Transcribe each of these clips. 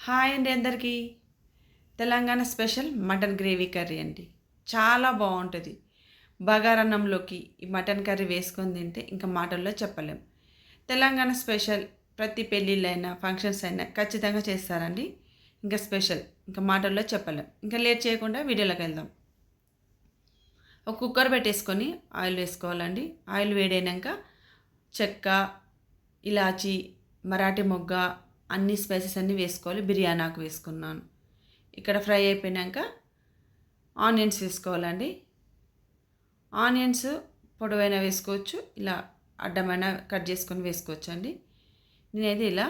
Hi అండి అందరికీ. Telangana special mutton gravy curry అండి. చాలా బాగుంటుంది. బగారన్నంలోకి ఈ మటన్ కర్రీ వేసుకొని తింటే ఇంకా మాటల్లో చెప్పలేం. తెలంగాణ స్పెషల్ ప్రతి పెళ్ళిళ్ళైనా ఫంక్షన్స్ అయినా ఖచ్చితంగా చేస్తారండి. ఇంకా స్పెషల్ ఇంకా మాటల్లో చెప్పలేం. ఇంకా లేట్ చేయకుండా వీడియోలోకి వెళ్దాం. ఒక కుక్కర్ పెట్టేసుకొని ఆయిల్ వేసుకోవాలండి. ఆయిల్ వేడైనాక చెక్క, ఇలాచి, మరాఠీ మొగ్గ అన్ని స్పైసెస్ అన్నీ వేసుకోవాలి. బిర్యానీ ఆకు వేసుకున్నాను. ఇక్కడ ఫ్రై అయిపోయాక ఆనియన్స్ వేసుకోవాలండి. ఆనియన్స్ పొడవైన వేసుకోవచ్చు, ఇలా అడ్డమైన కట్ చేసుకొని వేసుకోవచ్చు అండి. నేనైతే ఇలా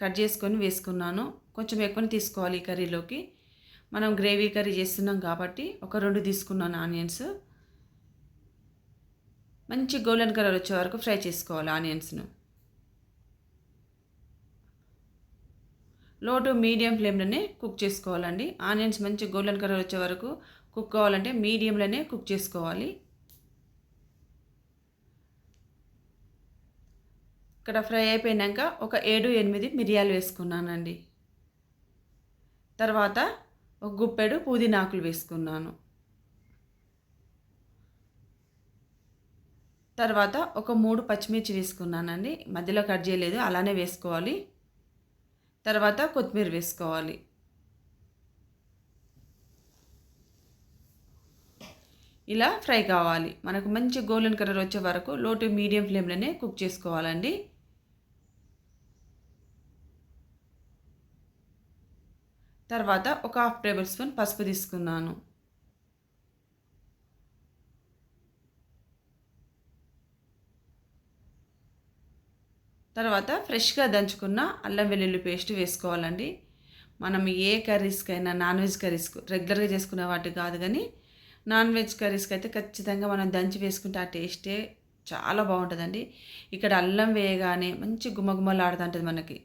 కట్ చేసుకొని వేసుకున్నాను. కొంచెం ఎక్కువనే తీసుకోవాలి ఈ కర్రీలోకి. మనం గ్రేవీ కర్రీ చేస్తున్నాం కాబట్టి ఒక 2 తీసుకున్నాను ఆనియన్స్. మంచి గోల్డెన్ కలర్ వచ్చే వరకు ఫ్రై చేసుకోవాలి ఆనియన్స్ను. లో టు మీడియం ఫ్లేమ్లోనే కుక్ చేసుకోవాలండి. ఆనియన్స్ మంచి గోల్డెన్ కలర్ వచ్చే వరకు కుక్ కావాలంటే మీడియంలోనే కుక్ చేసుకోవాలి. ఇక్కడ ఫ్రై అయిపోయాక ఒక 7-8 మిరియాలు వేసుకున్నానండి. తర్వాత ఒక గుప్పెడు పుదీనాకులు వేసుకున్నాను. తర్వాత ఒక 3 పచ్చిమిర్చి వేసుకున్నానండి. మధ్యలో కట్ చేయలేదు, అలానే వేసుకోవాలి. తర్వాత కొత్తిమీర వేసుకోవాలి. ఇలా ఫ్రై కావాలి. మనకు మంచి గోల్డెన్ కలర్ వచ్చే వరకు లో టు మీడియం ఫ్లేమ్లోనే కుక్ చేసుకోవాలండి. తర్వాత ఒక 1/2 టేబుల్ స్పూన్ పసుపు తీసుకున్నాను. తర్వాత ఫ్రెష్గా దంచుకున్న అల్లం వెల్లుల్లి పేస్ట్ వేసుకోవాలండి. మనం ఏ కర్రీస్కైనా నాన్ వెజ్ కర్రీస్కు రెగ్యులర్గా చేసుకునే వాటికి కాదు, కానీ నాన్ వెజ్ కర్రీస్కి అయితే ఖచ్చితంగా మనం దంచి వేసుకుంటే ఆ టేస్టే చాలా బాగుంటుందండి. ఇక్కడ అల్లం వేయగానే మంచి గుమగుమలాడుతుంటుంది మనకి.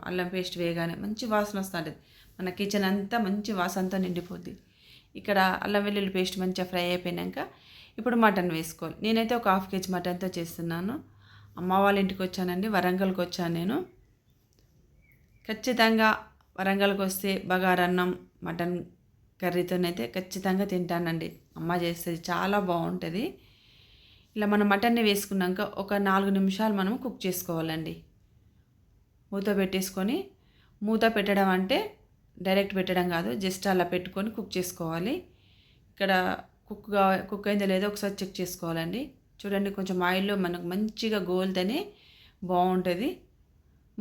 అల్లం పేస్ట్ వేయగానే మంచి వాసన వస్తుంటుంది. మన కిచెన్ అంతా మంచి వాసనతో నిండిపోద్ది. ఇక్కడ అల్లం వెల్లుల్లి పేస్ట్ మంచిగా ఫ్రై అయిపోయాక ఇప్పుడు మటన్ వేసుకోవాలి. నేనైతే ఒక 1/2 కేజీ మటన్తో చేస్తున్నాను. అమ్మ వాళ్ళ ఇంటికి వచ్చానండి, వరంగల్కి వచ్చాను నేను. ఖచ్చితంగా వరంగల్కి వస్తే బగారన్నం మటన్ కర్రీతోనైతే ఖచ్చితంగా తింటానండి. అమ్మ చేస్తుంది, చాలా బాగుంటుంది. ఇలా మనం మటన్ని వేసుకున్నాక ఒక 4 నిమిషాలు మనం కుక్ చేసుకోవాలండి. మూత పెట్టేసుకొని, మూత పెట్టడం అంటే డైరెక్ట్ పెట్టడం కాదు, జస్ట్ అలా పెట్టుకొని కుక్ చేసుకోవాలి. ఇక్కడ కుక్ అయిందో లేదో ఒకసారి చెక్ చేసుకోవాలండి. చూడండి, కొంచెం ఆయిల్లో మనకు మంచిగా గోల్తేనే బాగుంటుంది.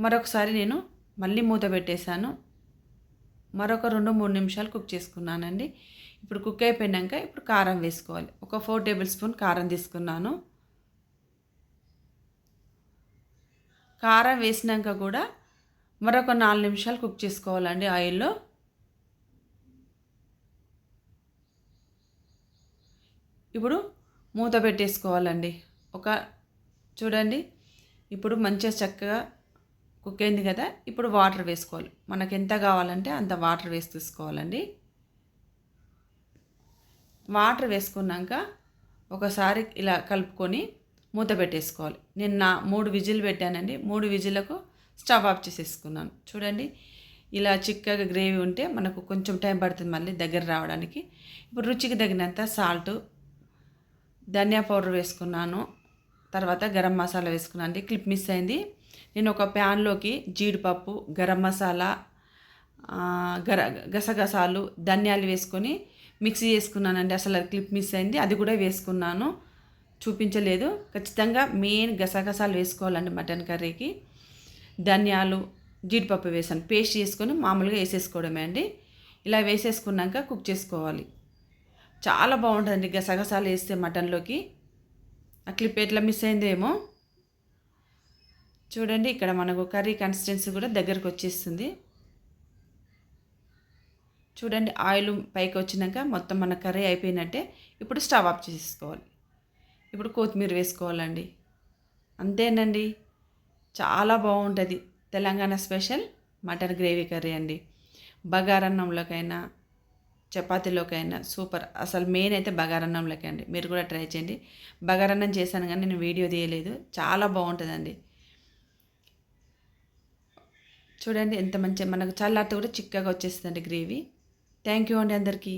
మరొకసారి నేను మళ్ళీ మూత పెట్టేశాను. మరొక 2-3 నిమిషాలు కుక్ చేసుకున్నానండి. ఇప్పుడు కుక్ అయిపోయాక ఇప్పుడు కారం వేసుకోవాలి. ఒక 4 టేబుల్ స్పూన్ కారం తీసుకున్నాను. కారం వేసినాక కూడా మరొక 4 నిమిషాలు కుక్ చేసుకోవాలండి ఆయిల్లో. ఇప్పుడు మూత పెట్టేసుకోవాలండి. చూడండి, ఇప్పుడు మంచిగా చక్కగా కుక్ అయింది కదా. ఇప్పుడు వాటర్ వేసుకోవాలి. మనకు ఎంత కావాలంటే అంత వాటర్ వేసి తీసుకోవాలండి. వాటర్ వేసుకున్నాక ఒకసారి ఇలా కలుపుకొని మూత పెట్టేసుకోవాలి. నేను 3 విజిల్ పెట్టానండి. 3 విజిల్లకు స్టవ్ ఆఫ్ చేసేసుకున్నాను. చూడండి, ఇలా చిక్కగా గ్రేవీ ఉంటే మనకు కొంచెం టైం పడుతుంది మళ్ళీ దగ్గర రావడానికి. ఇప్పుడు రుచికి తగినంత సాల్టు, ధనియా పౌడర్ వేసుకున్నాను. తర్వాత గరం మసాలా వేసుకున్నాను అండి. క్లిప్ మిస్ అయింది. నేను ఒక ప్యాన్లోకి జీడిపప్పు, గరం మసాలా, గసగసాలు, ధనియాలు వేసుకొని మిక్సీ చేసుకున్నానండి. అసలు అది క్లిప్ మిస్ అయింది, అది కూడా వేసుకున్నాను, చూపించలేదు. ఖచ్చితంగా మెయిన్ గసగసాలు వేసుకోవాలండి మటన్ కర్రీకి. ధనియాలు, జీడిపప్పు వేసాను, పేస్ట్ చేసుకొని మామూలుగా వేసేసుకోవడమే అండి. ఇలా వేసేసుకున్నాక కుక్ చేసుకోవాలి. చాలా బాగుంటుందండి గసగసాలు వేస్తే మటన్లోకి. ఆ క్లిప్ ఎట్లా మిస్ అయిందో ఏమో. చూడండి, ఇక్కడ మనకు కర్రీ కన్సిస్టెన్సీ కూడా దగ్గరకు వచ్చేస్తుంది. చూడండి, ఆయిల్ పైకి వచ్చినాక మొత్తం మన కర్రీ అయిపోయినట్టే. ఇప్పుడు స్టవ్ ఆఫ్ చేసుకోవాలి. ఇప్పుడు కొత్తిమీర వేసుకోవాలండి. అంతేనండి, చాలా బాగుంటుంది. Telangana special mutton gravy curry అండి. బగారన్నంలోకైనా చపాతీలోకైనా సూపర్. అసలు మెయిన్ అయితే బగారన్నంలోకి అండి. మీరు కూడా ట్రై చేయండి. బగారన్నం చేశాను కానీ నేను వీడియో తీయలేదు. చాలా బాగుంటుందండి. చూడండి ఎంత మంచి మనకు చల్లారితే కూడా చిక్కగా వచ్చేస్తుందండి గ్రేవీ. థ్యాంక్ యూ అండి అందరికీ.